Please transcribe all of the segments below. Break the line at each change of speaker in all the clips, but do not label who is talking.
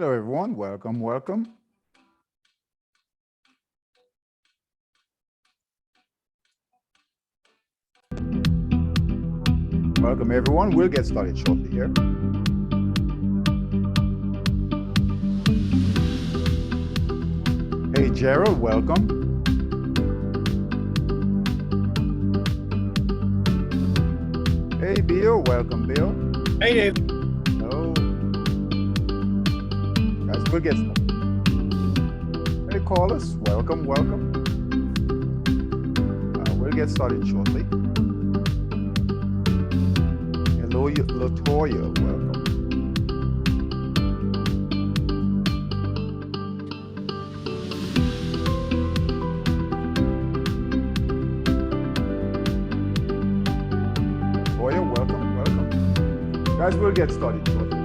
Hello, everyone. Welcome, welcome. Welcome, everyone. We'll get started shortly here. Hey, Gerald, welcome. Hey, Bill, welcome, Bill.
Hey, Dave.
Hello. Guys, we'll get started. Hey, callers, welcome, welcome. We'll get started shortly. Hello, Latoya, welcome. Guys, we'll get started shortly.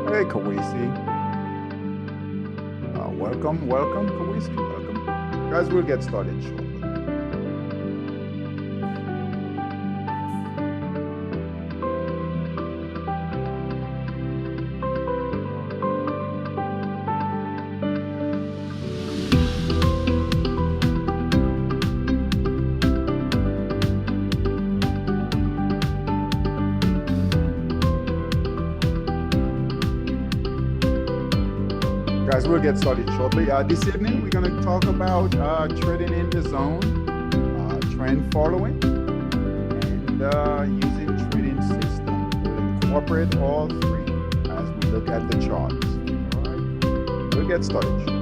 Hey, Kawisi. Welcome, Kawisi, welcome. Guys, we'll get started shortly. Guys, we'll get started shortly. This evening, we're going to talk about trading in the zone, trend following, and using trading system. We'll incorporate all three as we look at the charts. All right, we'll get started shortly.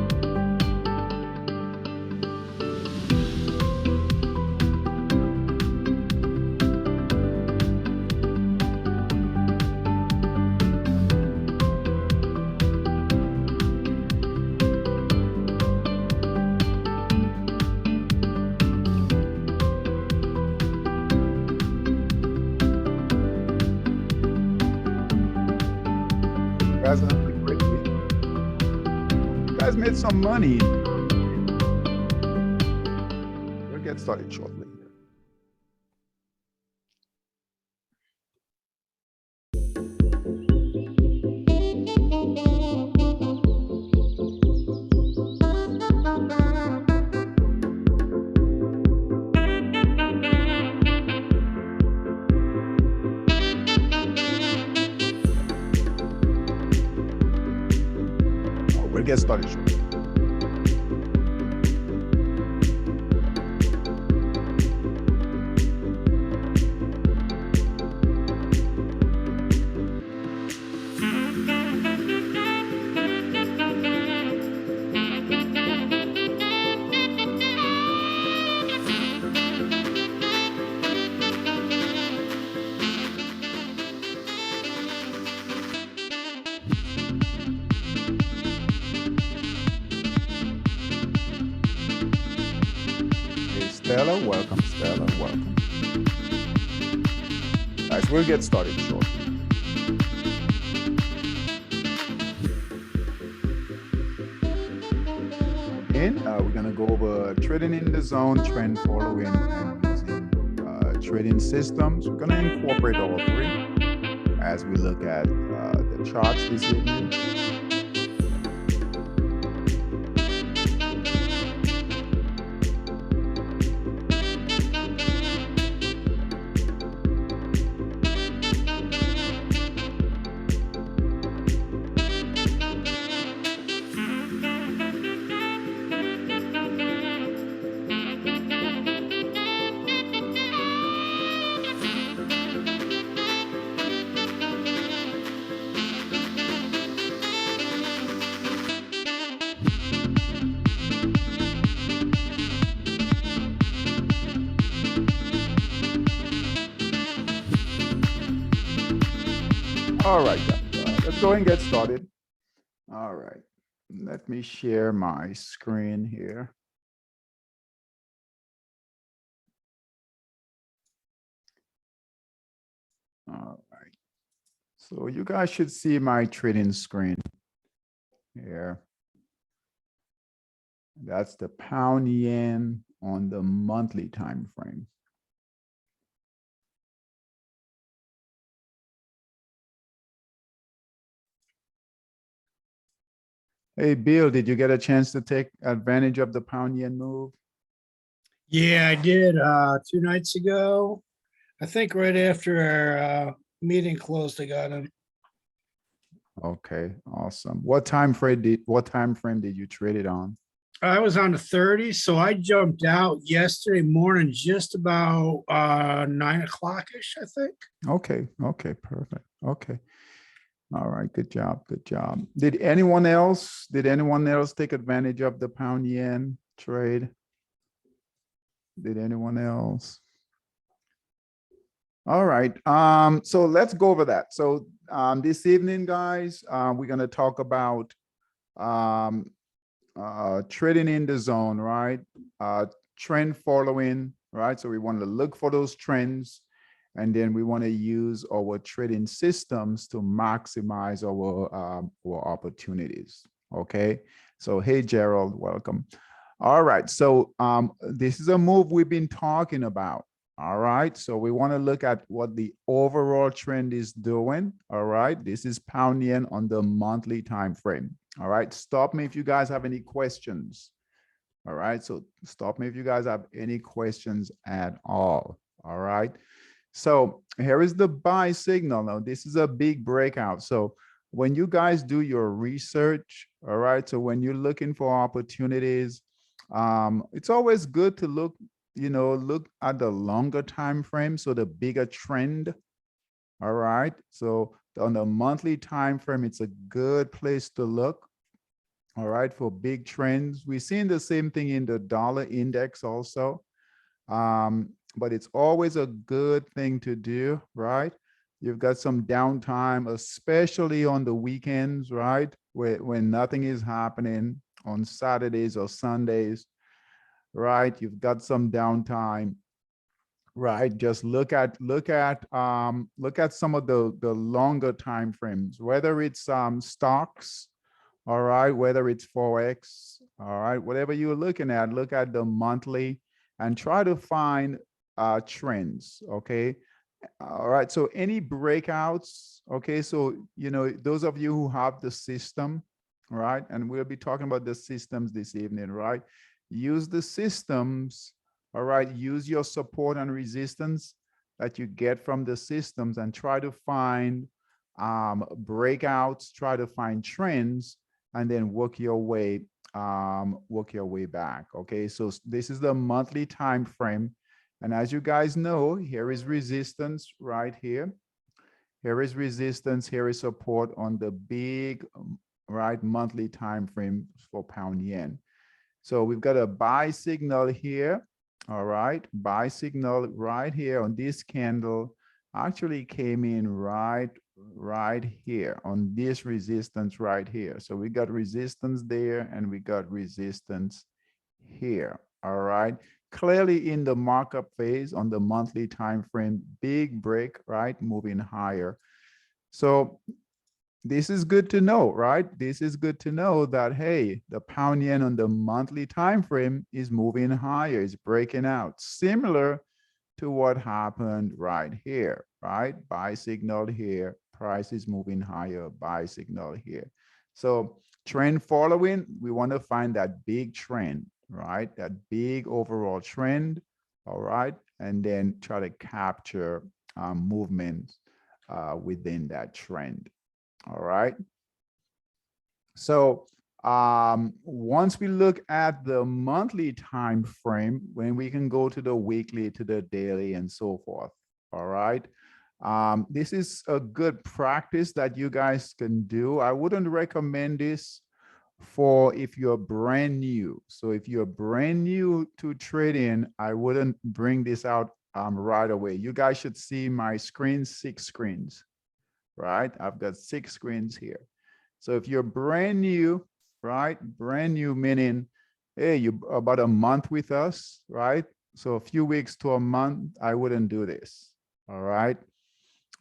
Guys, have a great week. You guys made some money. We'll get started shortly. We'll get started shortly. Stella, welcome, Stella, welcome. Guys, we'll get started shortly. And we're going to go over trading in the zone, trend following, and using trading systems. We're going to incorporate all three as we look at the charts this evening. All right, guys, let's go and get started. All right, let me share my screen here. All right, so you guys should see my trading screen here. That's the pound yen on the monthly time frame. Hey, Bill, did you get a chance to take advantage of the pound yen move?
Yeah, I did 2 nights ago. I think right after our meeting closed, I got him.
Okay, awesome. What time frame did you trade it on?
I was on the 30, so I jumped out yesterday morning just about 9 o'clock-ish, I think.
Okay, okay, perfect. Okay. All right, good job, good job. Did anyone else take advantage of the pound yen trade? Did anyone else? All right, so let's go over that. So this evening, guys, we're gonna talk about trading in the zone, right? Trend following, right? So we want to look for those trends, and then we want to use our trading systems to maximize our opportunities. Okay. So hey, Gerald, welcome. All right. So this is a move we've been talking about. All right. So we want to look at what the overall trend is doing. All right. This is pound yen on the monthly time frame. All right. Stop me if you guys have any questions. All right. So stop me if you guys have any questions at all. All right. So here is the buy signal. Now, this is a big breakout. So when you guys do your research, all right. So when you're looking for opportunities, it's always good to look at the longer time frame, so the bigger trend. All right, so on the monthly time frame, it's a good place to look. All right, for big trends. We're seeing the same thing in the dollar index also, but it's always a good thing to do, right? You've got some downtime, especially on the weekends, right, when nothing is happening on Saturdays or Sundays, right? You've got some downtime, right? Just look at some of the longer time frames, whether it's stocks, all right, whether it's Forex, all right, whatever you're looking at, look at the monthly and try to find trends. Okay. All right, so any breakouts, okay, so those of you who have the system, right, and we'll be talking about the systems this evening, right? Use the systems, all right, use your support and resistance that you get from the systems and try to find breakouts, try to find trends, and then work your way back. Okay, so this is the monthly time frame. And as you guys know, here is resistance right here. Here is resistance, here is support on the big, right, monthly time frame for pound yen. So we've got a buy signal here. All right, buy signal right here on this candle actually came in right here on this resistance right here. So we got resistance there and we got resistance here. All right, clearly in the markup phase on the monthly time frame, big break, right, moving higher. So this is good to know, right? This is good to know that, hey, the pound yen on the monthly time frame is moving higher, is breaking out, similar to what happened right here, right? Buy signal here, price is moving higher, buy signal here. So trend following, we want to find that big trend, right? That big overall trend, all right? And then try to capture movements within that trend. All right. So once we look at the monthly time frame, when we can go to the weekly, to the daily, and so forth. All right. This is a good practice that you guys can do. I wouldn't recommend this for if you're brand new. So if you're brand new to trading, I wouldn't bring this out right away. You guys should see my screen, 6 screens. right? I've got 6 screens here. So if you're brand new, right? Brand new meaning, hey, you about a month with us, right? So a few weeks to a month, I wouldn't do this, all right?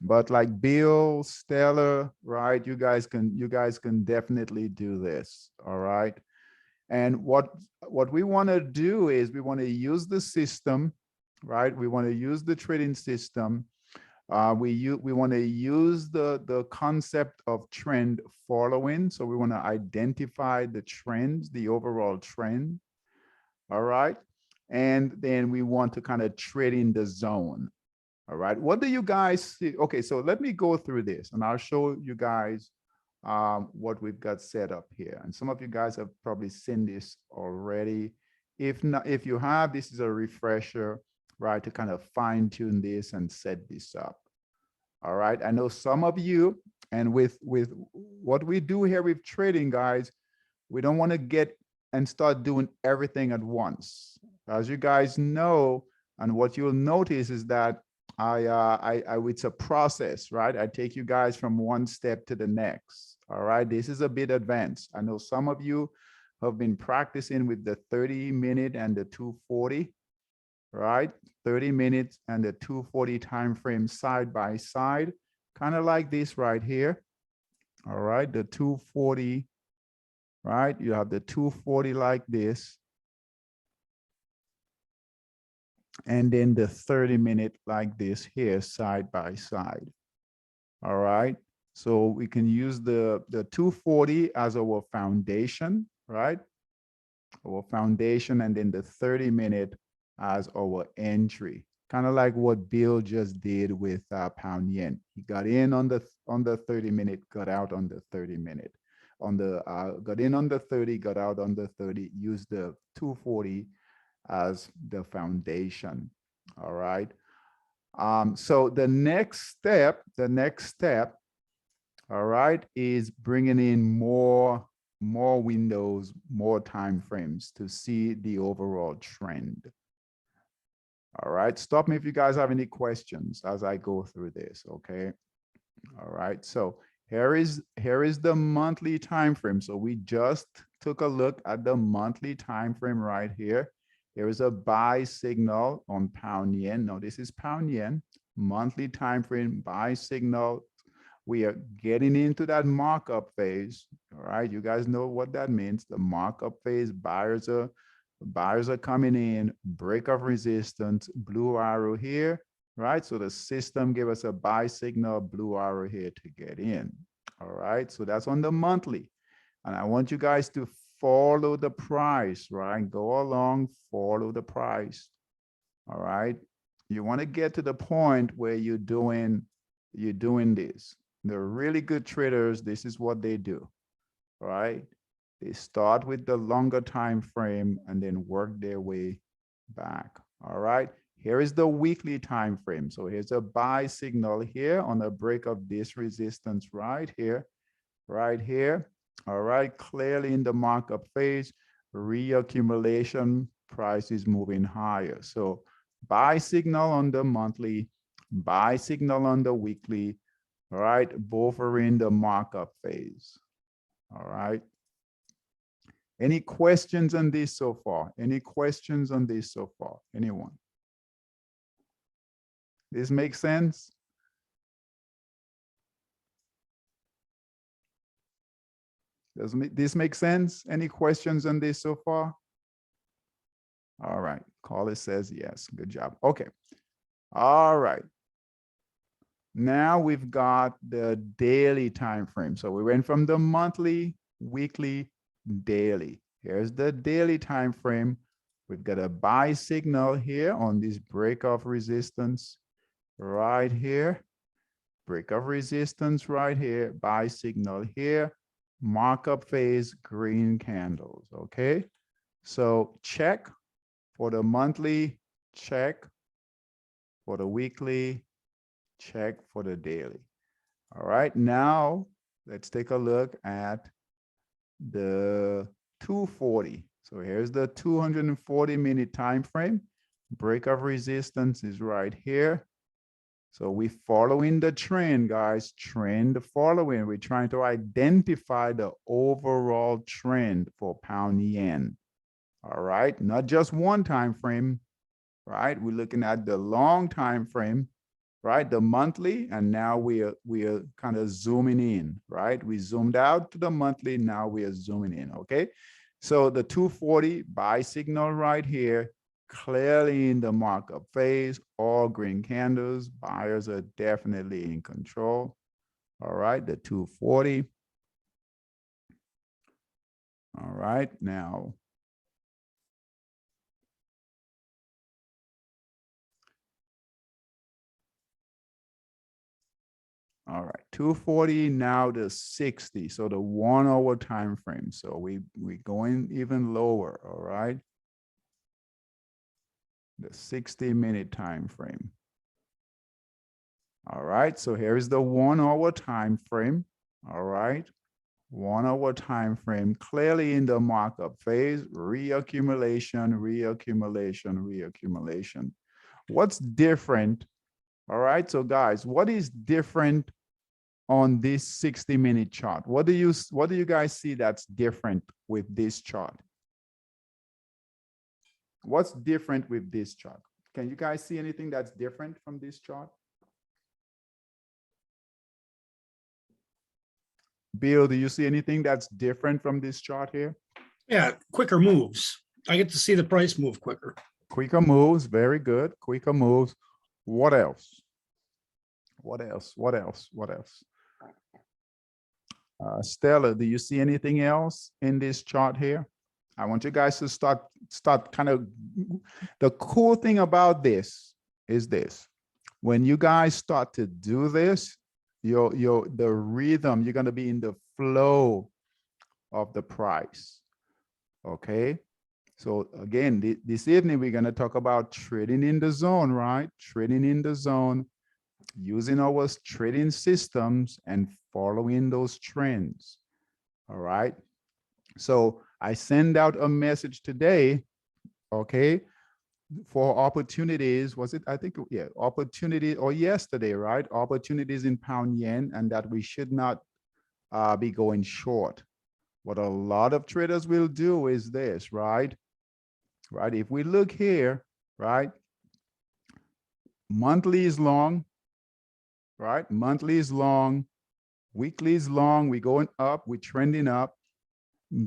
But like Bill, Stella, right? You guys can definitely do this, all right? And what we want to do is we want to use the system, right? We want to use the trading system. We want to use the concept of trend following. So we want to identify the trends, the overall trend. All right. And then we want to kind of trade in the zone. All right. What do you guys see? Okay, so let me go through this and I'll show you guys what we've got set up here. And some of you guys have probably seen this already. If not, if you have, this is a refresher, right, to kind of fine tune this and set this up. All right. I know some of you, and with what we do here with trading, guys, we don't want to get and start doing everything at once. As you guys know, and what you'll notice is that it's a process, right? I take you guys from one step to the next. All right. This is a bit advanced. I know some of you have been practicing with the 30-minute and the 240, right? 30 minutes and the 240 time frame side by side, kind of like this right here. All right. The 240, right? You have the 240 like this. And then the 30-minute like this here, side by side. All right. So we can use the 240 as our foundation, right? Our foundation, and then the 30-minute as our entry. Kind of like what Bill just did with pound yen. He got in on the 30-minute, got out on the 30-minute. Got in on the 30, got out on the 30, used the 240 as the foundation. All right. So the next step, all right, is bringing in more windows, more time frames to see the overall trend. All right. Stop me if you guys have any questions as I go through this. Okay. All right. So here is the monthly time frame. So we just took a look at the monthly time frame right here. There is a buy signal on pound yen. No, this is pound yen, monthly time frame, buy signal. We are getting into that markup phase. All right, you guys know what that means. The markup phase, buyers are coming in, break of resistance, blue arrow here, right? So the system gave us a buy signal, blue arrow here to get in. All right, so that's on the monthly. And I want you guys to follow the price, right? Go along, follow the price. All right. You want to get to the point where you're doing this. The really good traders, this is what they do. All right. They start with the longer time frame and then work their way back. All right. Here is the weekly time frame. So here's a buy signal here on the break of this resistance right here, right here. All right, clearly in the markup phase, reaccumulation, price is moving higher. So buy signal on the monthly, buy signal on the weekly. All right, both are in the markup phase. All right. Any questions on this so far? Any questions on this so far? Anyone? This makes sense? Does this make sense? Any questions on this so far? All right. Caller says yes. Good job. Okay. All right. Now we've got the daily time frame. So we went from the monthly, weekly, daily. Here's the daily time frame. We've got a buy signal here on this break of resistance right here. Break of resistance right here. Buy signal here. Markup phase, green candles. Okay. So check for the monthly, check for the weekly, check for the daily. All right. Now let's take a look at the 240. So here's the 240-minute time frame. Break of resistance is right here. So we following the trend, guys, trend following. We're trying to identify the overall trend for pound yen. All right, not just one time frame, right? We're looking at the long time frame, right? The monthly, and now we are kind of zooming in, right? We zoomed out to the monthly, now we are zooming in, okay? So the 240 buy signal right here, clearly in the markup phase, all green candles, buyers are definitely in control. All right, the 240. All right, now. All right, 240, now the 60, so the 1 hour time frame. So we going even lower, all right? The 60-minute time frame. All right, so here is the 1 hour time frame. All right, 1 hour time frame, clearly in the markup phase, reaccumulation, reaccumulation, reaccumulation. What's different? All right, so guys, what is different on this 60-minute chart? What do you guys see that's different with this chart? What's different with this chart? Can you guys see anything that's different from this chart? Bill, do you see anything that's different from this chart here?
Yeah, quicker moves. I get to see the price move quicker.
Quicker moves, very good. Quicker moves. What else? What else? What else? What else? Stella, do you see anything else in this chart here? I want you guys to start kind of, the cool thing about this is this. When you guys start to do this, the rhythm, you're going to be in the flow of the price. Okay. So again, this evening, we're going to talk about trading in the zone, right? Trading in the zone, using our trading systems and following those trends. All right. So I send out a message today, okay, for opportunities. Was it, I think, yeah, opportunity, or yesterday, right? Opportunities in pound yen, and that we should not be going short. What a lot of traders will do is this, right? Right. If we look here, right? Monthly is long, right? Monthly is long, weekly is long. We're going up, we're trending up.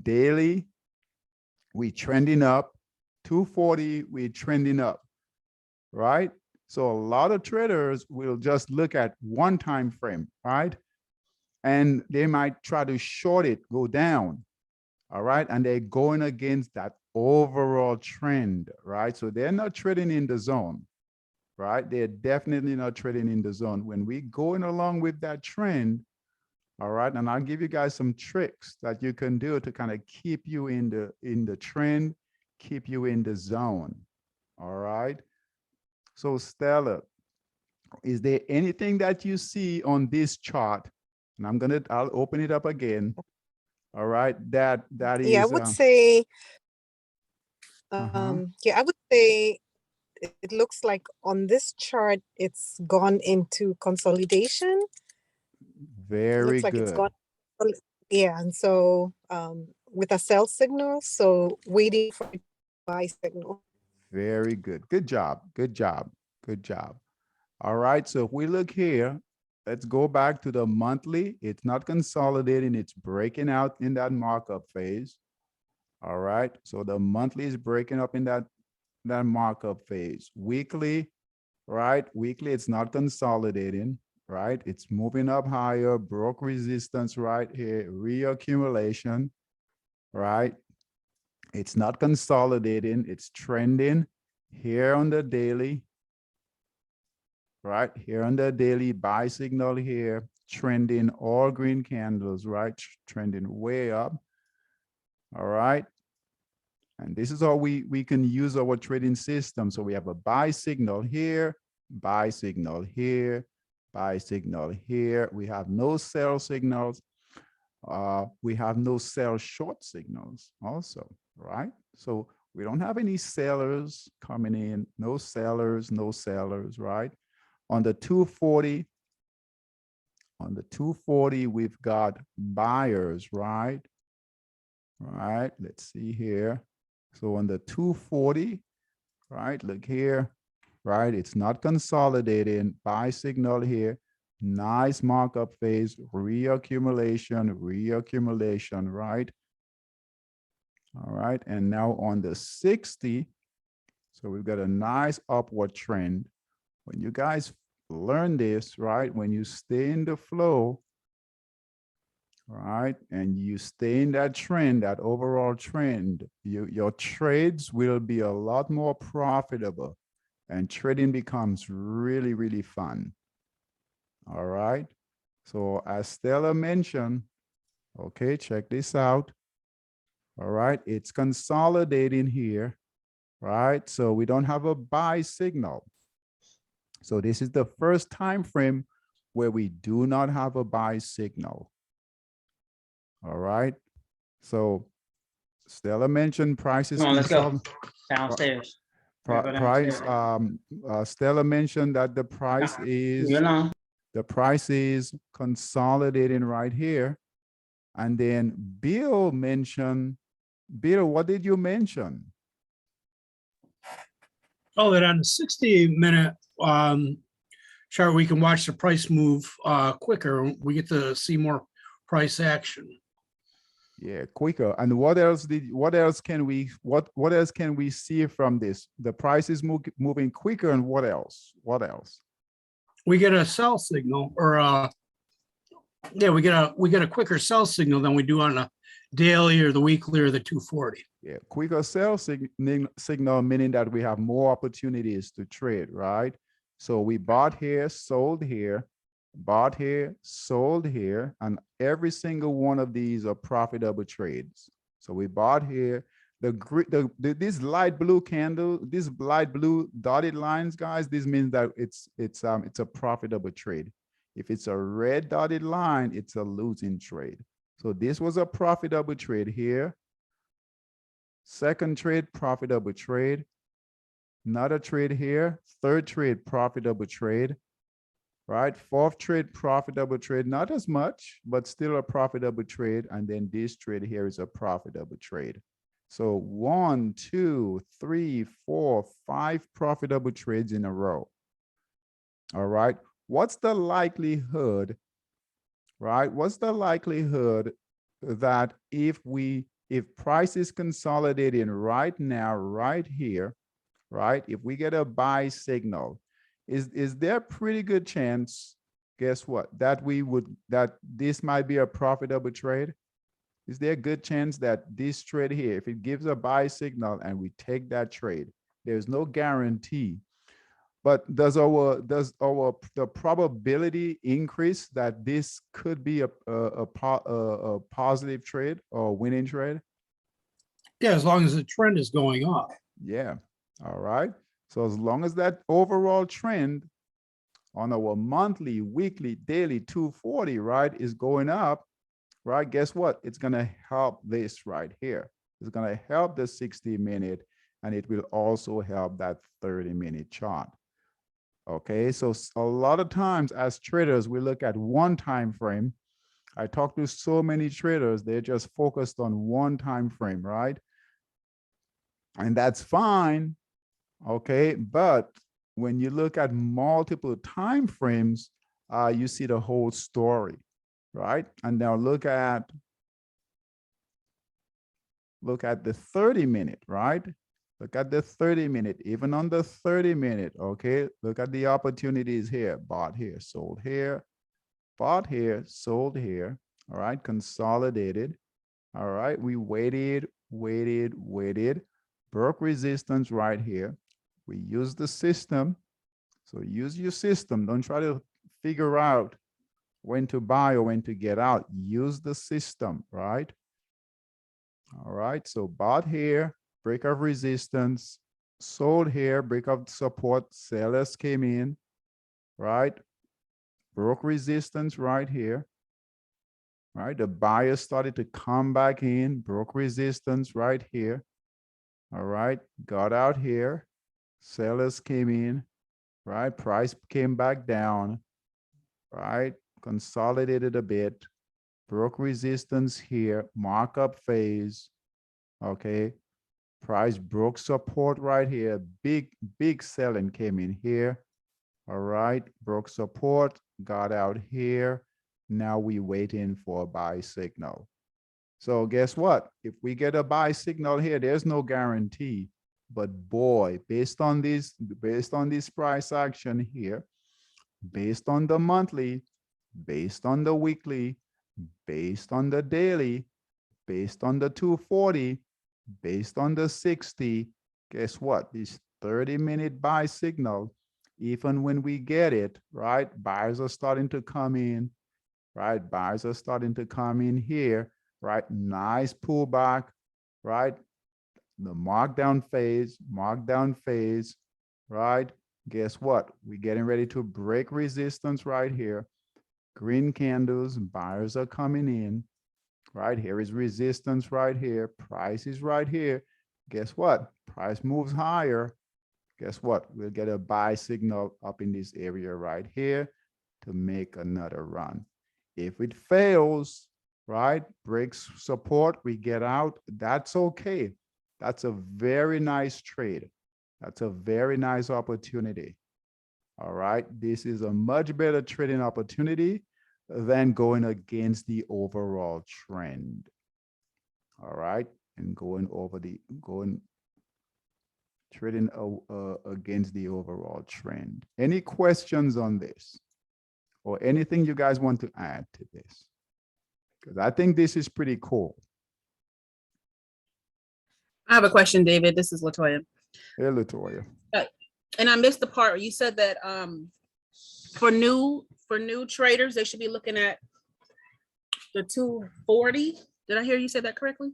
Daily, we trending up. 240, we're trending up, right? So a lot of traders will just look at one time frame, right? And they might try to short it, go down, all right? And they're going against that overall trend, right? So they're not trading in the zone, right? They're definitely not trading in the zone. When we going along with that trend, all right, and I'll give you guys some tricks that you can do to kind of keep you in the trend, keep you in the zone. All right. So Stella, is there anything that you see on this chart? And I'll open it up again. All right, that is
yeah, I would say
uh-huh.
yeah, I would say it looks like on this chart it's gone into consolidation.
Very
looks like
good.
it's gone, yeah, and so with a sell signal, so waiting for a buy signal.
Very good. Good job. Good job. Good job. All right. So if we look here, let's go back to the monthly. It's not consolidating. It's breaking out in that markup phase. All right. So the monthly is breaking up in that markup phase. Weekly, right? Weekly, it's not consolidating, right? It's moving up higher, broke resistance right here, reaccumulation, right? It's not consolidating. It's trending here on the daily, right? Here on the daily, buy signal here, trending all green candles, right? Trending way up. All right. And this is how we can use our trading system. So we have a buy signal here, buy signal here, buy signal here. We have no sell signals. We have no sell short signals also, right? So we don't have any sellers coming in, no sellers, right? On the 240, we've got buyers, right? Right, let's see here. So on the 240, right, look here, right? It's not consolidating, buy signal here. Nice markup phase, reaccumulation, right? All right, and now on the 60, so we've got a nice upward trend. When you guys learn this, right, when you stay in the flow, right, and you stay in that trend, that overall trend, your trades will be a lot more profitable and trading becomes really, really fun. All right, so as Stella mentioned, okay, check this out. All right, it's consolidating here, right? So we don't have a buy signal. So this is the first time frame where we do not have a buy signal. All right, so Stella mentioned prices.
Come on, let's go downstairs. Gotta go
Price.
downstairs.
Stella mentioned that the price
Leave me
is
alone.
consolidating right here, and then Bill mentioned. Bill, what did you mention?
Oh, that on the 60-minute chart, we can watch the price move quicker. We get to see more price action.
Yeah, quicker. And what else can we see from this? The price is moving quicker, and what else? What else?
We get a sell signal, or yeah, we get a quicker sell signal than we do on a daily or the weekly or the 240.
Yeah, quicker sell signal, meaning that we have more opportunities to trade, right? So we bought here, sold here, bought here, sold here, and every single one of these are profitable trades. So we bought here. This light blue candle, this light blue dotted lines, guys, this means that it's a profitable trade. If it's a red dotted line, it's a losing trade. So this was a profitable trade here. Second trade, profitable trade. Another trade here. Third trade, profitable trade. Right? Fourth trade, profitable trade. Not as much, but still a profitable trade. And then this trade here is a profitable trade. So 1, 2, 3, 4, 5 profitable trades in a row. All right. What's the likelihood, right? What's the likelihood that if price is consolidating right now, right here, right? If we get a buy signal, is there a pretty good chance, guess what, that this might be a profitable trade? Is there a good chance that this trade here, if it gives a buy signal and we take that trade, there's no guarantee, but does the probability increase that this could be a positive trade or winning trade?
Yeah, as long as the trend is going up.
Yeah. All right. So as long as that overall trend on our monthly, weekly, daily 240, right, is going up, right, guess what? It's going to help this right here. It's going to help the 60-minute, and it will also help that 30-minute chart. Okay, so a lot of times as traders, we look at one time frame. I talk to so many traders, they're just focused on one time frame, right? And that's fine, okay? But when you look at multiple time frames, you see the whole story, right? And now look at the 30-minute, right? Look at the 30-minute, even on the 30-minute, okay? Look at the opportunities here, bought here, sold here, bought here, sold here, all right? Consolidated, all right? We waited, broke resistance right here. We use the system. So use your system. Don't try to figure out when to buy or when to get out. Use the system, right? All right, so bought here, break of resistance, sold here, break of support, sellers came in, right? Broke resistance right here, right? The buyers started to come back in, broke resistance right here, all right? Got out here, sellers came in, right? Price came back down, right? Consolidated a bit, broke resistance here, markup phase, okay? Price broke support right here, big selling came in here, all right? Broke support, got out here. Now we waiting for a buy signal. So guess what? If we get a buy signal here, there's no guarantee. But boy, based on this price action here, based on the monthly, based on the weekly, based on the daily, based on the 240, based on the 60, guess what? This 30-minute buy signal, even when we get it, right? Buyers are starting to come in, right? Buyers are starting to come in here, right? Nice pullback, right? The markdown phase, right? Guess what? We're getting ready to break resistance right here. Green candles, buyers are coming in, right? Here is resistance right here. Price is right here. Guess what? Price moves higher. Guess what? We'll get a buy signal up in this area right here to make another run. If it fails, right, breaks support, we get out, that's okay. That's a very nice trade. That's a very nice opportunity. All right, this is a much better trading opportunity than going against the overall trend. All right, and trading against the overall trend. Any questions on this? Or anything you guys want to add to this? Because I think this is pretty cool.
I have a question, David. This is Latoya.
Hey, Latoya.
And I missed the part where you said that for new traders, they should be looking at the 240. Did I hear you say that correctly?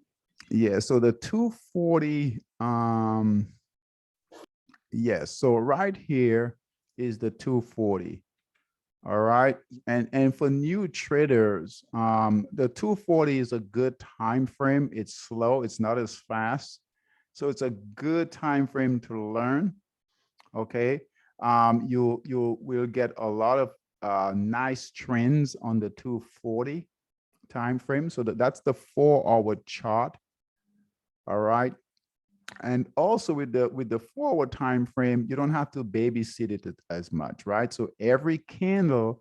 Yeah, so the 240, yes, so right here is the 240. All right, and for new traders, the 240 is a good time frame. It's slow, it's not as fast, so it's a good time frame to learn. Okay, you will get a lot of nice trends on the 240 time frame. So that's the 4-hour chart. All right. And also with the forward time frame, you don't have to babysit it as much, right? So every candle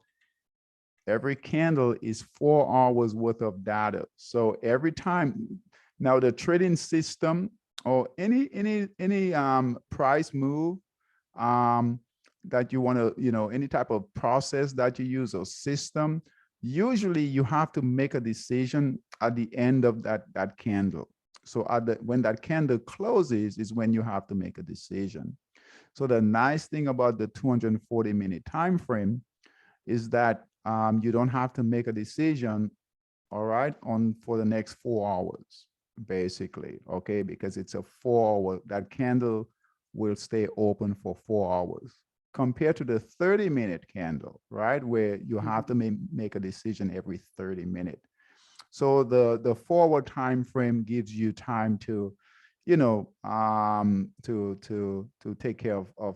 is 4 hours worth of data. So every time, now the trading system or any price move that you want to, any type of process that you use or system, usually you have to make a decision at the end of that candle. So when that candle closes is when you have to make a decision. So the nice thing about the 240-minute time frame is that you don't have to make a decision, all right, for the next 4 hours, basically, okay, because it's a 4-hour, that candle will stay open for 4 hours compared to the 30-minute candle, right, where you have to make a decision every 30 minutes. So the forward time frame gives you time to, to take care of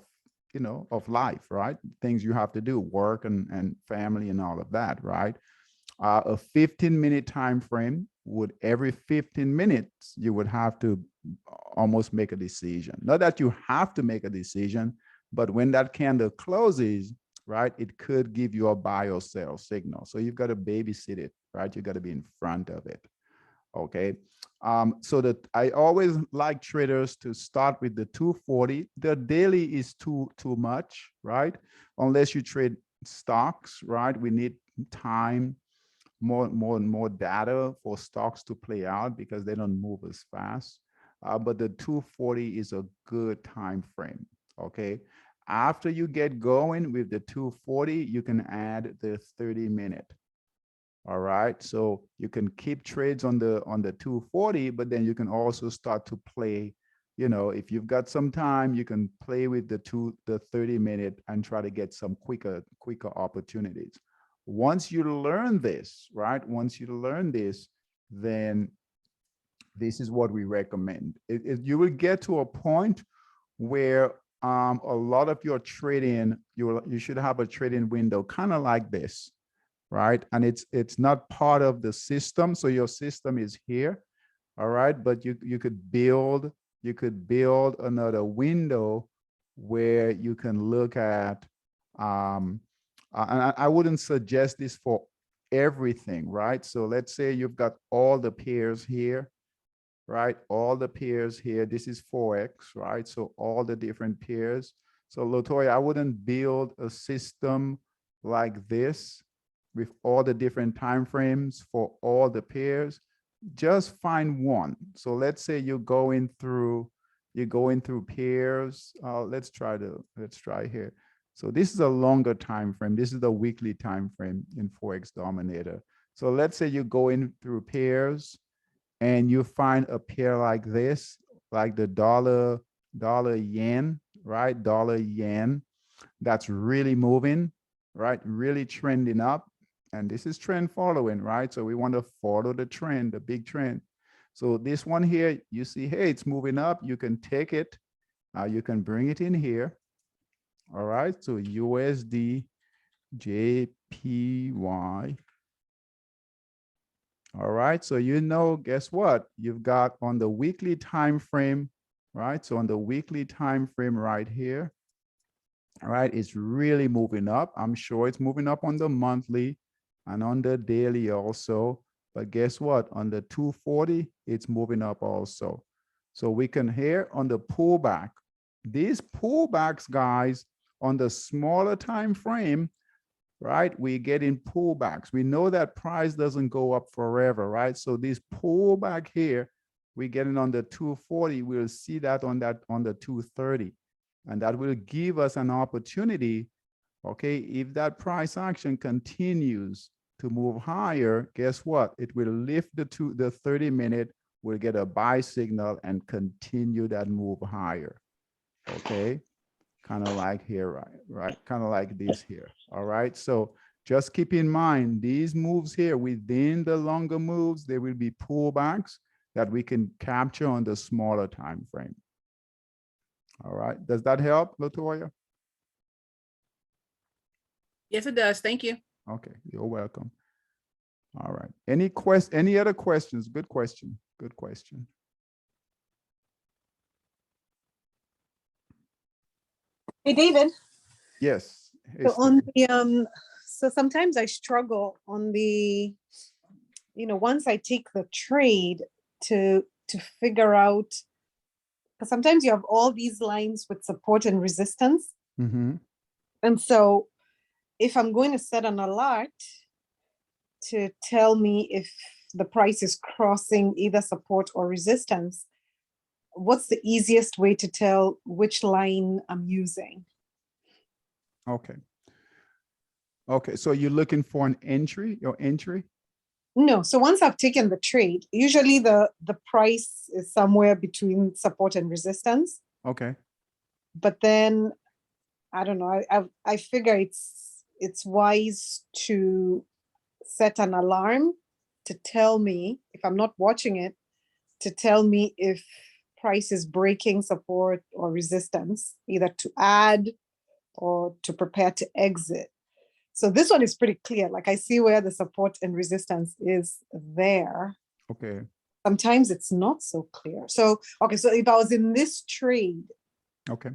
life, right? Things you have to do, work and family and all of that, right? A 15-minute time frame would every 15 minutes you would have to almost make a decision. Not that you have to make a decision, but when that candle closes, right, it could give you a buy or sell signal. So you've got to babysit it, right? You got to be in front of it. Okay. So that I always like traders to start with the 240. The daily is too much, right? Unless you trade stocks, right? We need time, more data for stocks to play out because they don't move as fast. But the 240 is a good time frame. Okay. After you get going with the 240, you can add the 30-minute. All right, so you can keep trades on the 240, but then you can also start to play, if you've got some time, you can play with the 30-minute and try to get some quicker opportunities. Once you learn this, right? Once you learn this, then this is what we recommend. You will get to a point where a lot of your trading, you should have a trading window kind of like this, right? And it's not part of the system, so your system is here, all right? But you could build another window where you can look at, and I wouldn't suggest this for everything, right? So let's say you've got all the pairs here, right? All the pairs here. This is Forex, right? So all the different pairs. So Latoya, I wouldn't build a system like this with all the different time frames for all the pairs. Just find one. So let's say you're going through pairs. Let's try here. So this is a longer time frame. This is the weekly time frame in Forex Dominator. So let's say you're going through pairs and you find a pair like this, like the dollar yen, right? Dollar yen, that's really moving, right? Really trending up. And this is trend following, right? So we want to follow the trend, the big trend. So this one here, you see, hey, it's moving up. You can take it. You can bring it in here. All right. So USD JPY. All right. So, guess what? You've got on the weekly time frame, right? So on the weekly time frame right here, all right, it's really moving up. I'm sure it's moving up on the monthly and on the daily also. But guess what? On the 240, it's moving up also. So we can here on the pullback, these pullbacks, guys, on the smaller time frame, right? We get in pullbacks. We know that price doesn't go up forever, right? So this pullback here, we get it on the 240. We'll see that on the 230. And that will give us an opportunity, okay? If that price action continues to move higher, guess what? It will lift the 30-minute, we'll get a buy signal and continue that move higher, okay? Kind of like here, right? Kind of like this here, all right? So just keep in mind, these moves here within the longer moves, there will be pullbacks that we can capture on the smaller time frame. All right, does that help, Latoya?
Yes, it does. Thank you.
Okay, you're welcome. All right, any other questions? Good question, good question.
Hey, David.
Yes. Hey,
So on
Stephanie.
the so sometimes I struggle on the, once I take the trade to figure out, because sometimes you have all these lines with support and resistance.
Mm-hmm.
And so if I'm going to set an alert to tell me if the price is crossing either support or resistance, what's the easiest way to tell which line I'm using?
Okay. Okay, so you're looking for an entry, your entry?
No, so once I've taken the trade, usually the price is somewhere between support and resistance.
Okay.
But then, I don't know, I figure it's wise to set an alarm to tell me, if I'm not watching it, to tell me if price is breaking support or resistance, either to add or to prepare to exit. So this one is pretty clear. Like I see where the support and resistance is there.
Okay.
Sometimes it's not so clear. So, okay, so if I was in this trade,
Okay.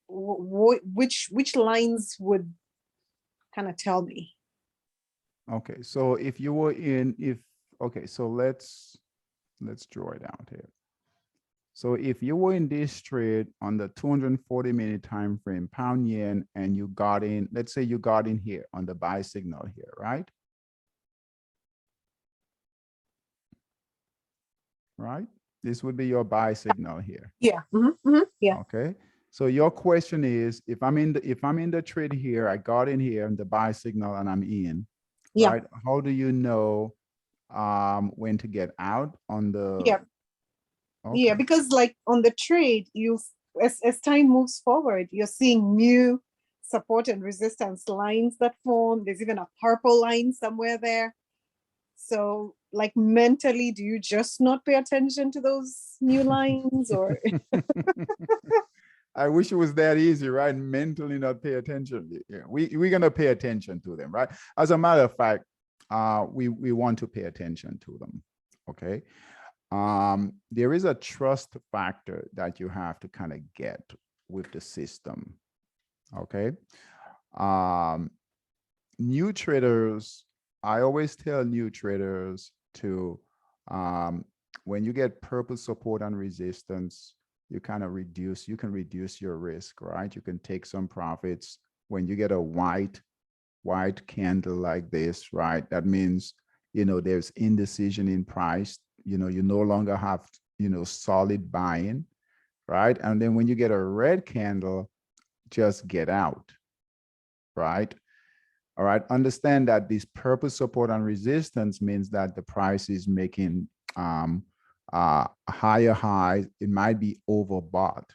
which lines would kind of tell me?
Okay, so if you were okay, so let's draw it out here. So if you were in this trade on the 240-minute time frame, pound yen, and you got in, let's say you got in here on the buy signal here, right? Right? This would be your buy signal here.
Yeah. Yeah.
Okay. So your question is, if I'm in the trade here, I got in here on the buy signal and I'm in.
Yeah.
Right? How do you know when to get out on the?
Yeah.
Okay.
Yeah, because like on the trade, as time moves forward, you're seeing new support and resistance lines that form. There's even a purple line somewhere there. So like mentally, do you just not pay attention to those new lines or?
I wish it was that easy, right? Mentally not pay attention. Yeah, we're gonna pay attention to them, right? As a matter of fact, we want to pay attention to them. Okay. There is a trust factor that you have to kind of get with the system. Okay. New traders, I always tell new traders to, when you get purple support and resistance, you kind of you can reduce your risk, right? You can take some profits. When you get a white candle like this, right? That means, you know, there's indecision in price. You know, you no longer have, you know, solid buying, right? And then when you get a red candle, just get out, right? All right, understand that this purple support and resistance means that the price is making higher highs. It might be overbought,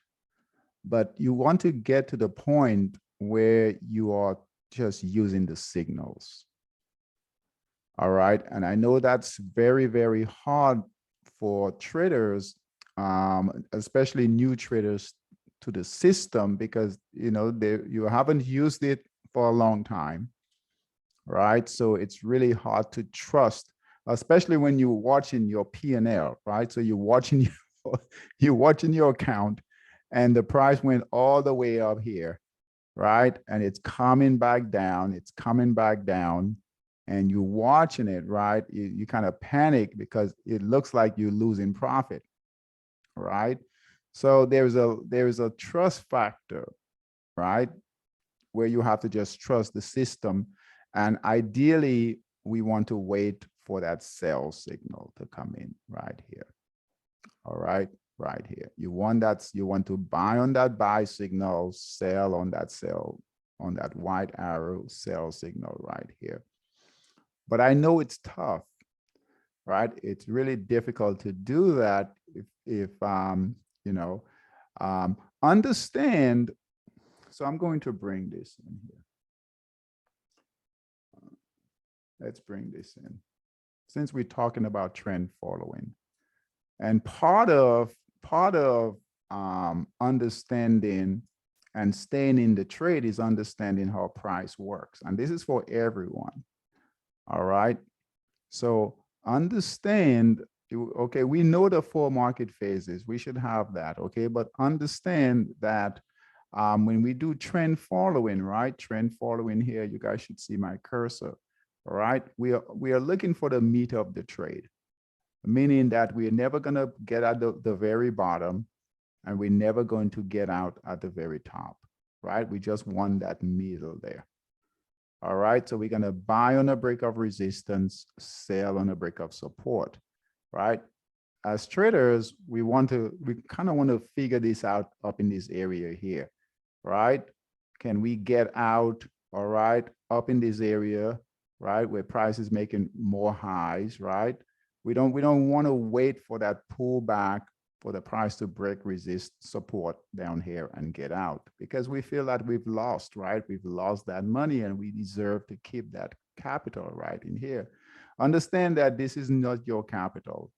but you want to get to the point where you are just using the signals. All right, and I know that's very, very hard for traders, especially new traders to the system, because, you know, you haven't used it for a long time. Right, so it's really hard to trust, especially when you're watching your P&L, right? So you're watching your account, and the price went all the way up here, right? And it's coming back down. It's coming back down, and you're watching it, right? You kind of panic because it looks like you're losing profit, right? So there's a trust factor, right, where you have to just trust the system. And ideally, we want to wait for that sell signal to come in right here. All right, right here. You want to buy on that buy signal, sell on that white arrow, sell signal right here. But I know it's tough, right? It's really difficult to do that if you know, understand. So I'm going to bring this in here. Let's bring this in, since we're talking about trend following. And part of understanding and staying in the trade is understanding how price works. And this is for everyone. All right. So understand, okay, we know the 4 market phases. We should have that. Okay. But understand that when we do trend following, right? Trend following here, you guys should see my cursor. All right, we are looking for the meat of the trade, meaning that we're never going to get at the very bottom, and we're never going to get out at the very top, right? We just want that middle there. All right, so we're going to buy on a break of resistance, sell on a break of support, right? As traders, we kind of want to figure this out up in this area here, right? Can we get out, all right, up in this area, right, where price is making more highs, right? We don't want to wait for that pullback for the price to break support down here and get out, because we feel that we've lost, right? We've lost that money, and we deserve to keep that capital right in here. Understand that this is not your capital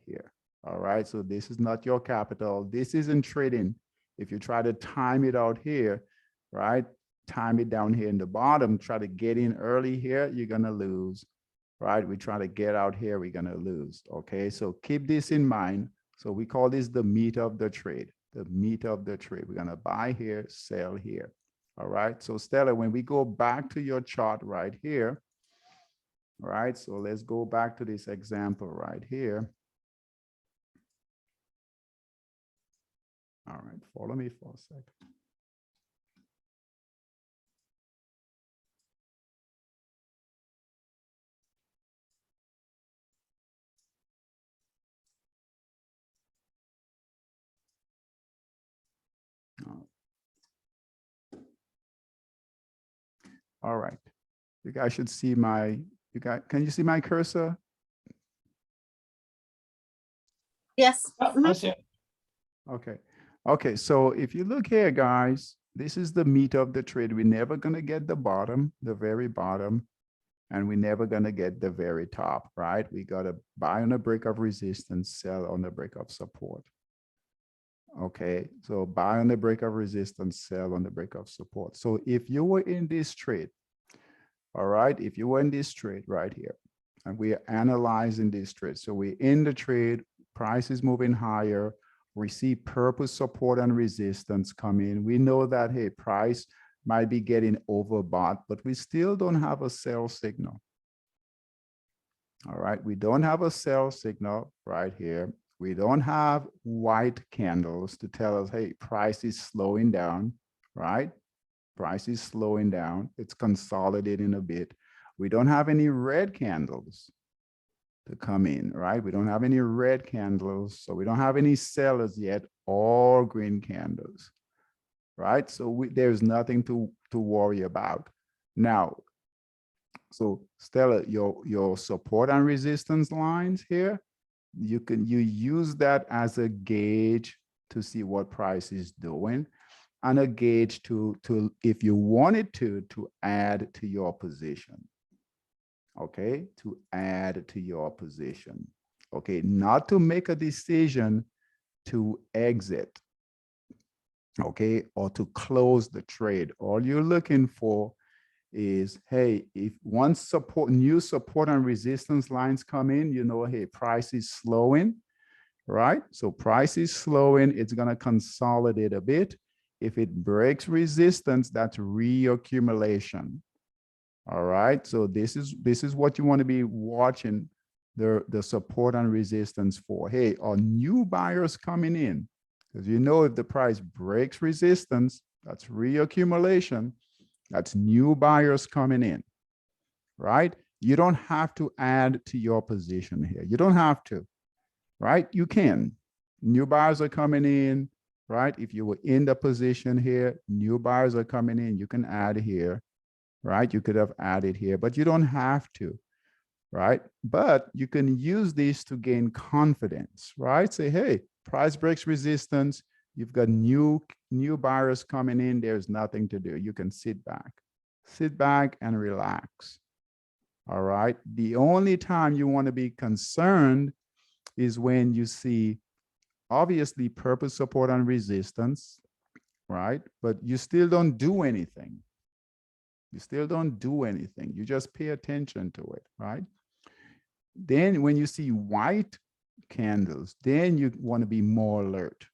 here. All right, so this is not your capital. This isn't trading. If you try to time it out here, right, time it down here in the bottom, try to get in early here, you're going to lose, right? We try to get out here, we're going to lose. Okay, so keep this in mind. So we call this the meat of the trade, the meat of the trade. We're going to buy here, sell here. All right, so Stella, when we go back to your chart right here, right, so let's go back to this example right here. All right, follow me for a second. All right, you guys should see can you see my cursor?
Yes.
Okay. Okay, so if you look here, guys, this is the meat of the trade. We're never going to get the bottom, the very bottom, and we're never going to get the very top, right? We got to buy on a break of resistance, sell on the break of support. Okay, so buy on the break of resistance, sell on the break of support. So if you were in this trade, all right, if you were in this trade right here, and we are analyzing this trade. So we're in the trade, price is moving higher. We see purple support and resistance come in. We know that, hey, price might be getting overbought, but we still don't have a sell signal. All right, we don't have a sell signal right here. We don't have white candles to tell us, hey, price is slowing down, right? Price is slowing down. It's consolidating a bit. We don't have any red candles to come in, right? We don't have any red candles. So we don't have any sellers yet, or green candles, right? So there's nothing to worry about. Now, so Stella, your support and resistance lines here, you use that as a gauge to see what price is doing, and a gauge to if you wanted to add to your position. Okay, to add to your position. Okay, not to make a decision to exit. Okay, or to close the trade. All you're looking for is, hey, if once new support and resistance lines come in, you know, hey, price is slowing, right? So price is slowing, it's gonna consolidate a bit. If it breaks resistance, that's reaccumulation. All right, so this is what you want to be watching the support and resistance for. Hey, are new buyers coming in? Because you know, if the price breaks resistance, that's reaccumulation. That's new buyers coming in, right? You don't have to add to your position here. You don't have to, right? You can. New buyers are coming in, right? If you were in the position here, new buyers are coming in, you can add here, right? You could have added here, but you don't have to, right? But you can use this to gain confidence, right? Say, hey, price breaks resistance. You've got new buyers coming in. There's nothing to do. You can sit back and relax. All right. The only time you want to be concerned is when you see obviously purple support and resistance, right? But you still don't do anything. You still don't do anything. You just pay attention to it, right? Then when you see white candles, then you want to be more alert,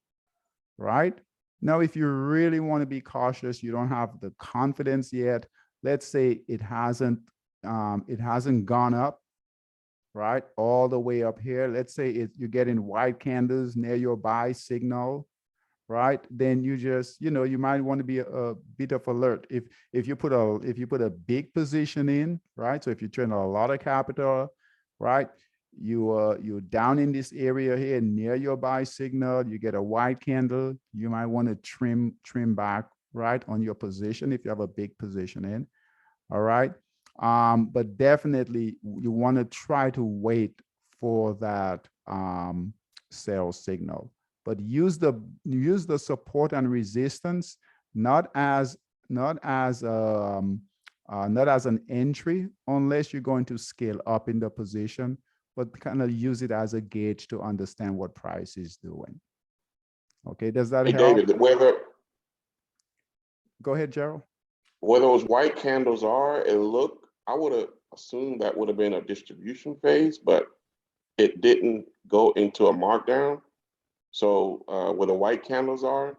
right? Now, if you really want to be cautious, you don't have the confidence yet. Let's say it hasn't gone up, right? All the way up here. Let's say you're getting white candles near your buy signal, right? Then you just, you know, you might want to be a bit of alert. If you put a big position in, right? So if you turn a lot of capital, right? You're down in this area here near your buy signal, you get a white candle, you might want to trim back, right, on your position if you have a big position in. All right. But definitely you want to try to wait for that sell signal. But use the support and resistance not as an entry unless you're going to scale up in the position, but kind of use it as a gauge to understand what price is doing. Okay, does that help?
David,
Go ahead, Gerald.
Where those white candles are, I would have assumed that would have been a distribution phase, but it didn't go into a markdown. So where the white candles are,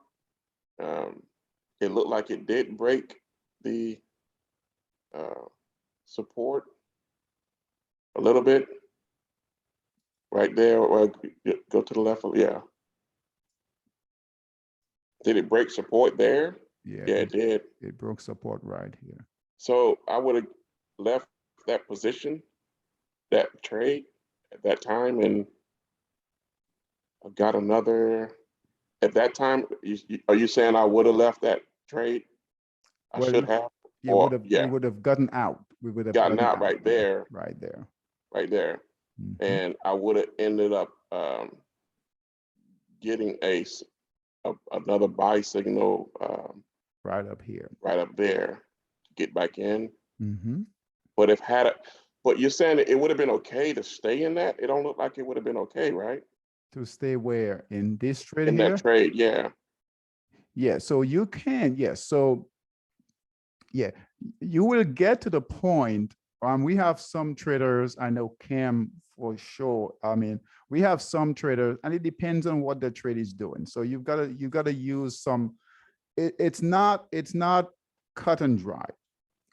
it looked like it did break the support a little bit. Right there, or go to the left. Yeah. Did it break support there?
Yeah,
it did.
It broke support right here.
So I would have left that position, that trade at that time, and I got another. At that time, are you saying I would have left that trade? I should have.
You would have gotten out. We would have
gotten out right there.
Right there.
Right there.
Mm-hmm.
And I would have ended up getting another buy signal
right up here,
right up there to get back in.
Mm-hmm.
But but you're saying it would have been okay to stay in that? It don't look like it would have been okay, right?
To stay where? In this trade
in
here?
that trade, yeah.
Yeah, so you can, yes. So yeah, you will get to the point. We have some traders, I know Cam for sure. I mean, we have some traders, and it depends on what the trade is doing. So you've got to use some. It's not cut and dry,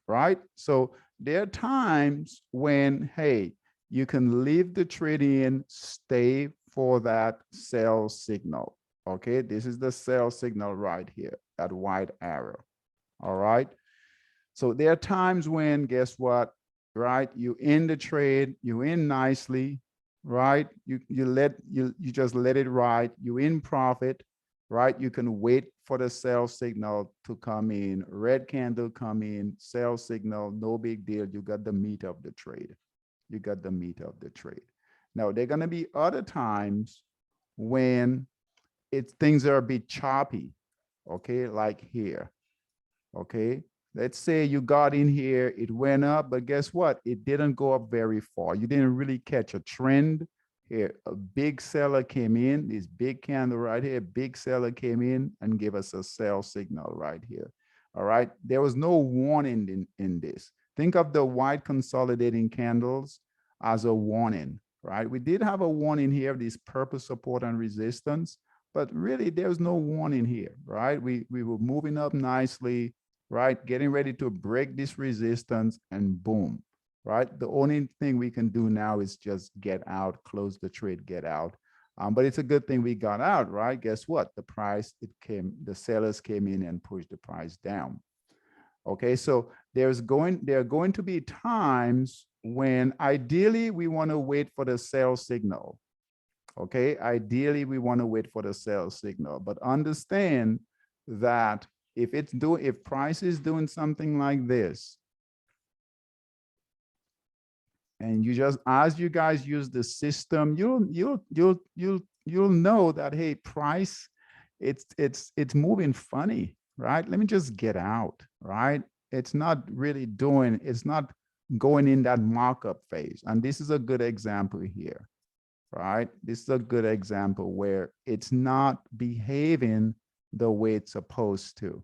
right? So there are times when, hey, you can leave the trade in, stay for that sell signal. Okay, this is the sell signal right here, that white arrow. All right. So there are times when, guess what, right? You in the trade, you in nicely, right? You just let it ride. You in profit, right? You can wait for the sell signal to come in. Red candle come in, sell signal, no big deal. You got the meat of the trade. You got the meat of the trade. Now, there are going to be other times when things are a bit choppy, okay, like here, okay? Let's say you got in here, it went up, but guess what? It didn't go up very far. You didn't really catch a trend. Here, a big seller came in, this big candle right here, big seller came in and gave us a sell signal right here. All right, there was no warning in this. Think of the white consolidating candles as a warning, right? We did have a warning here, this purple support and resistance, but really there's no warning here, right? We were moving up nicely, right? Getting ready to break this resistance and boom, right? The only thing we can do now is just get out, close the trade, get out. But it's a good thing we got out, right? Guess what? The price, the sellers came in and pushed the price down. Okay, so there are going to be times when ideally we want to wait for the sell signal. Okay, ideally we want to wait for the sell signal, but understand that if price is doing something like this, and you just, as you guys use the system, you'll know that, hey, price, it's moving funny, right? Let me just get out, right? It's not really doing, it's not going in that markup phase. And this is a good example here, right? This is a good example where it's not behaving the way it's supposed to.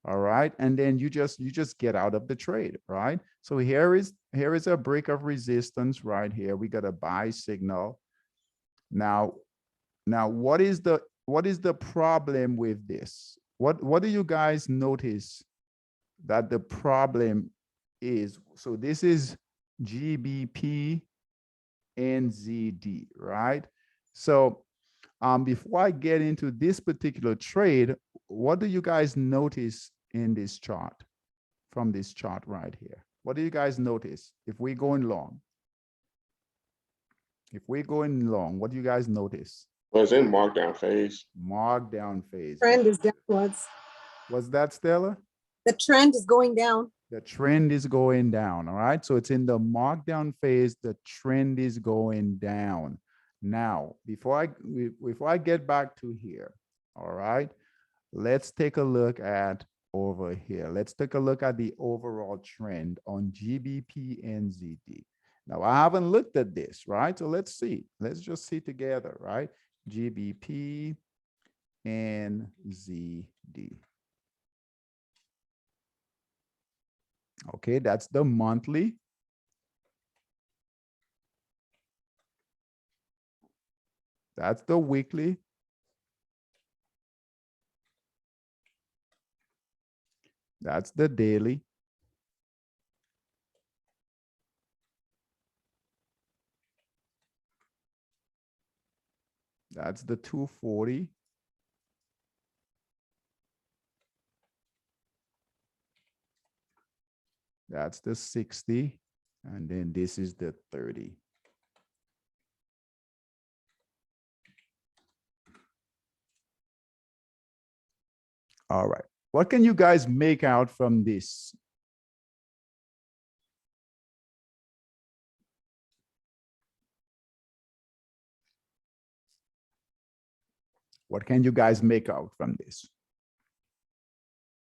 All right, and then you just get out of the trade, right? So here is a break of resistance right here. We got a buy signal. Now what is the problem with this? What do you guys notice that the problem is? So this is GBP NZD, right? So before I get into this particular trade, what do you guys notice in this chart, from this chart right here? What do you guys notice if we're going long? If we're going long, what do you guys notice?
Well, it's in markdown phase.
Markdown phase.
Trend is downwards.
Was that Stella?
The trend is going down.
The trend is going down, all right? So it's in the markdown phase, the trend is going down. Now, before I get back to here, all right, let's take a look at over here. Let's take a look at the overall trend on GBP NZD. Now, I haven't looked at this, right? So let's see. Let's just see together, right? GBP NZD. Okay, that's the monthly. That's the weekly. That's the daily. That's the 240. That's the 60. And then this is the 30. All right. What can you guys make out from this? What can you guys make out from this?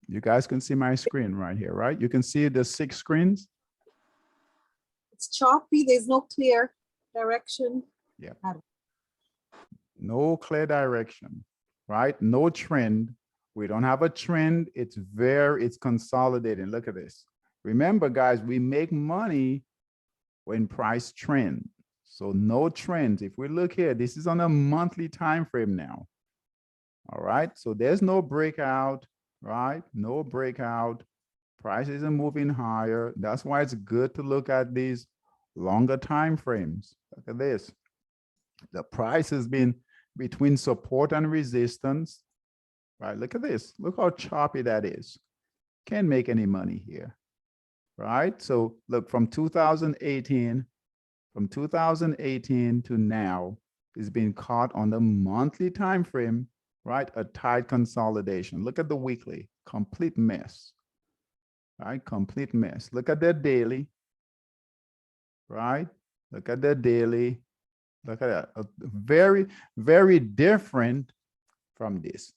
You guys can see my screen right here, right? You can see the 6 screens.
It's choppy. There's no clear direction.
Yeah. No clear direction, right? No trend. We don't have a trend. It's consolidating. Look at this. Remember, guys, we make money when price trend. So no trends. If we look here, this is on a monthly time frame now. All right. So there's no breakout, right? No breakout. Price isn't moving higher. That's why it's good to look at these longer time frames. Look at this. The price has been between support and resistance, right? Look at this. Look how choppy that is. Can't make any money here, right? So look, from 2018 to now, it's been caught on the monthly time frame, right? A tight consolidation. Look at the weekly, complete mess, right? Complete mess. Look at their daily, right? Look at their daily. Look at that. Very, very different from this.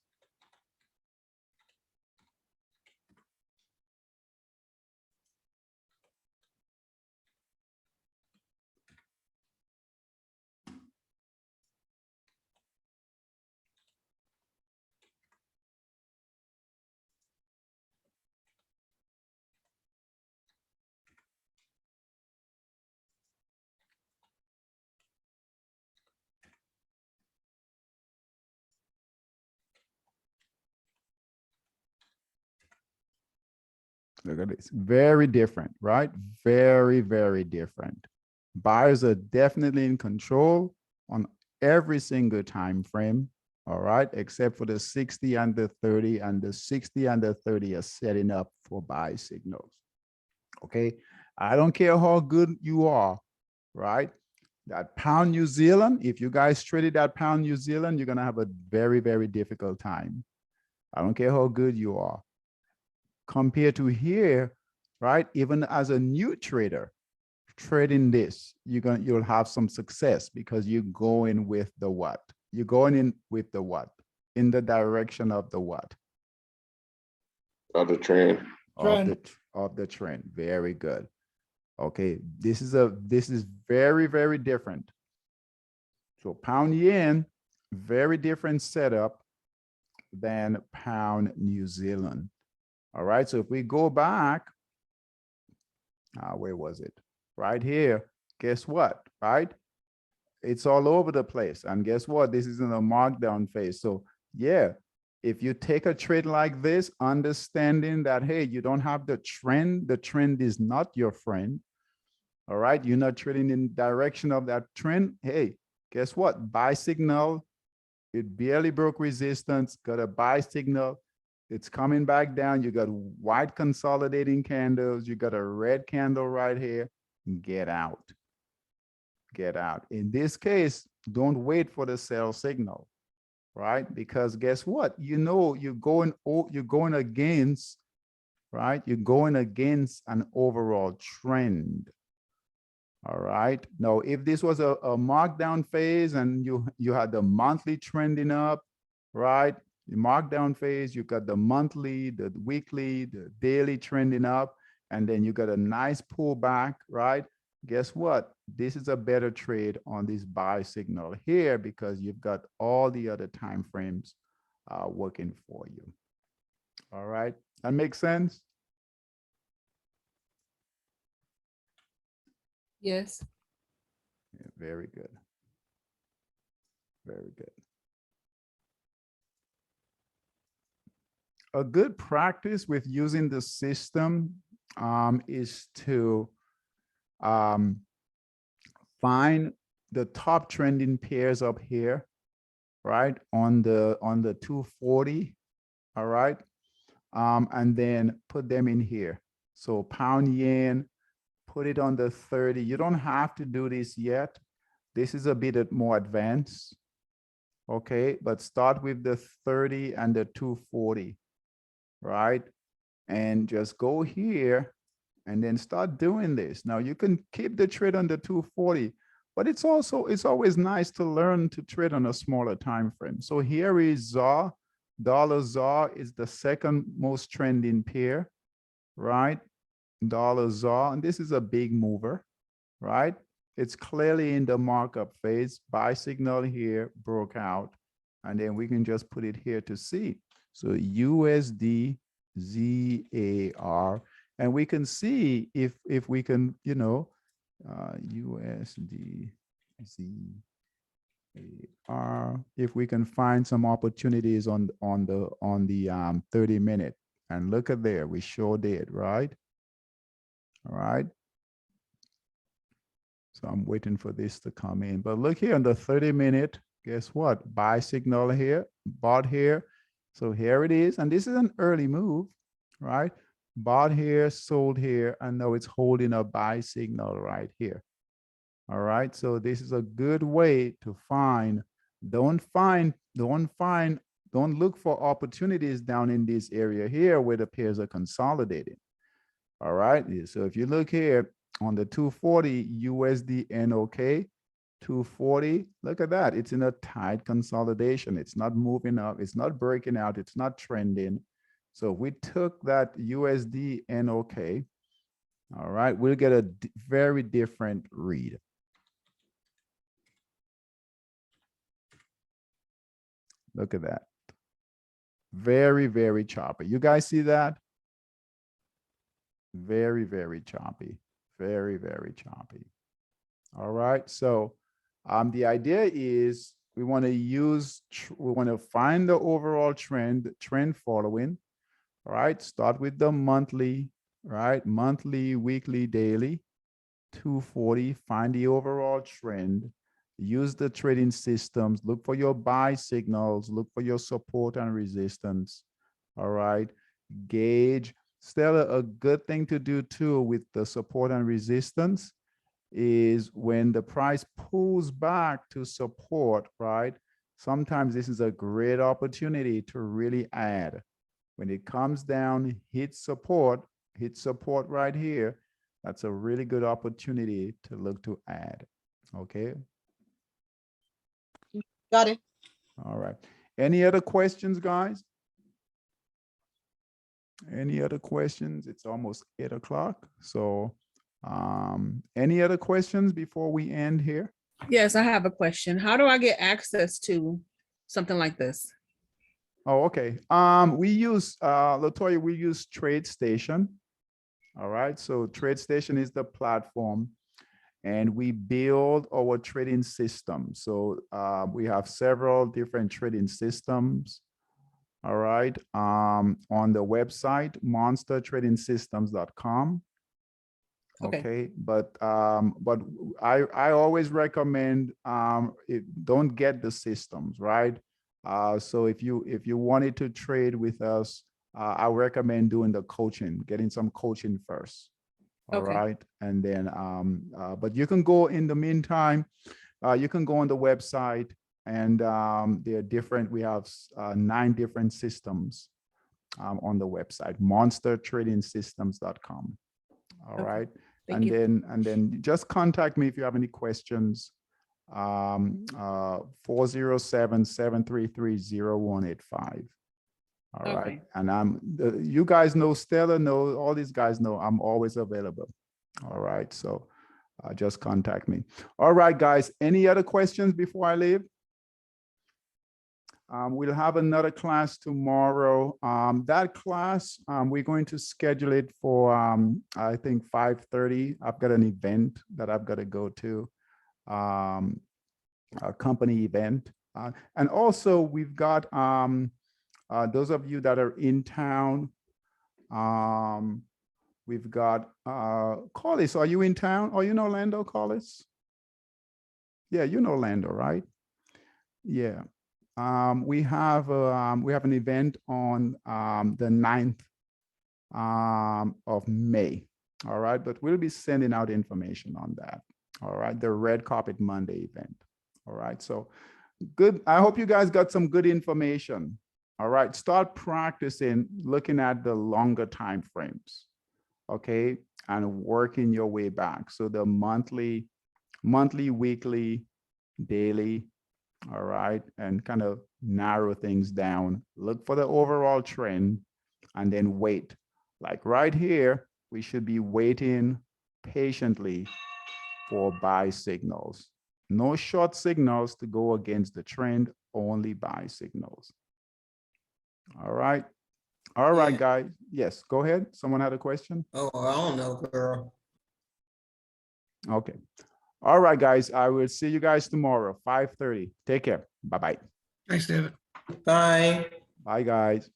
Look at this. Very different, right? Very, very different. Buyers are definitely in control on every single time frame, all right, except for the 60 and the 30, and the 60 and the 30 are setting up for buy signals. Okay, I don't care how good you are, right? That pound New Zealand, if you guys traded that pound New Zealand, you're gonna have a very, very difficult time. I don't care how good you are. Compared to here, right? Even as a new trader trading this, you'll have some success because you're going with the what? You're going in with the what? In the direction of the what?
Of the trend.
Of the trend. Very good. Okay, this is very, very different. So pound yen, very different setup than pound New Zealand. All right, so if we go back, where was it? Right here, guess what, right? It's all over the place. And guess what? This is in a markdown phase. So yeah, if you take a trade like this, understanding that, hey, you don't have the trend is not your friend. All right, you're not trading in direction of that trend. Hey, guess what? Buy signal, it barely broke resistance, got a buy signal. It's coming back down. You got white consolidating candles. You got a red candle right here. Get out. Get out. In this case, don't wait for the sell signal, right? Because guess what? You know you're going against, right? You're going against an overall trend. All right. Now, if this was a markdown phase and you had the monthly trending up, right? The markdown phase, you got the monthly, the weekly, the daily trending up, and then you got a nice pullback, right? Guess what? This is a better trade on this buy signal here because you've got all the other time frames working for you. All right, that makes sense?
Yes.
Yeah, very good. Very good. A good practice with using the system is to find the top trending pairs up here, right? On the 240, all right? And then put them in here. So pound yen, put it on the 30. You don't have to do this yet. This is a bit more advanced, okay? But start with the 30 and the 240. Right? And just go here and then start doing this. Now you can keep the trade on the 240, but it's always nice to learn to trade on a smaller time frame. So here is ZAR, dollar ZAR is the second most trending pair, right? Dollar ZAR, and this is a big mover, right? it's clearly in the markup phase. Buy signal here broke out, and then we can just put it here to see. So USD ZAR, and we can see if we can, you know, USD ZAR, if we can find some opportunities on the 30-minute. And look at there, we sure did, right? All right. So I'm waiting for this to come in. But look here on the 30-minute, guess what? Buy signal here, bought here. So here it is. And this is an early move, right? Bought here, sold here, and now it's holding a buy signal right here. All right. So this is a good way to find, don't look for opportunities down in this area here where the pairs are consolidating. All right. So if you look here on the 240 USD NOK, 240, look at that. It's in a tight consolidation. It's not moving up. It's not breaking out. It's not trending. So we took that USD NOK. All right. We'll get a very different read. Look at that. Very, very choppy. You guys see that? Very, very choppy. Very, very choppy. All right. So the idea is we want to find the overall trend following. All right. Start with the monthly, right? Monthly, weekly, daily, 240, find the overall trend. Use the trading systems, look for your buy signals, look for your support and resistance. All right. Gauge. Still a good thing to do too with the support and resistance is when the price pulls back to support, right? Sometimes this is a great opportunity to really add. When it comes down, hit support right here. That's a really good opportunity to look to add. Okay.
Got it.
All right. Any other questions, guys? Any other questions? It's almost 8 o'clock. So any other questions before we end here?
Yes, I have a question. How do I get access to something like this?
Oh, okay. We use Latoya, we use TradeStation. All right. So TradeStation is the platform, and we build our trading system. So we have several different trading systems. All right. On the website, monstertradingsystems.com. Okay. But I always recommend don't get the systems, right? So if you wanted to trade with us, I recommend doing the coaching, getting some coaching first. All right. And then, but you can go in the meantime, you can go on the website, and they're different. We have 9 different systems on the website, monstertradingsystems.com. All right.
Thank you.
Then just contact me if you have any questions. 407-733-0185. All right. And you guys know, Stella knows, all these guys know I'm always available. All right. So just contact me. All right, guys. Any other questions before I leave? We'll have another class tomorrow. That class, we're going to schedule it for, I think 5:30. I've got an event that I've got to go to, a company event. And also we've got, those of you that are in town, we've got Collis. Are you in town? Oh, you know Lando, Collis? Yeah, you know Lando, right? Yeah. We have an event on the 9th of May. All right, but we'll be sending out information on that. All right, the Red Carpet Monday event. All right, so good. I hope you guys got some good information. All right, start practicing looking at the longer time frames. Okay, and working your way back. So the monthly, weekly, daily. All right, and kind of narrow things down. Look for the overall trend and then wait. Like right here, we should be waiting patiently for buy signals. No short signals to go against the trend, only buy signals. All right. All right,
Yeah.
guys. Yes, go ahead. Someone had a question?
Oh, I don't know, girl.
Okay. All right, guys. I will see you guys tomorrow, 5:30. Take care. Bye-bye.
Thanks, David.
Bye.
Bye, guys.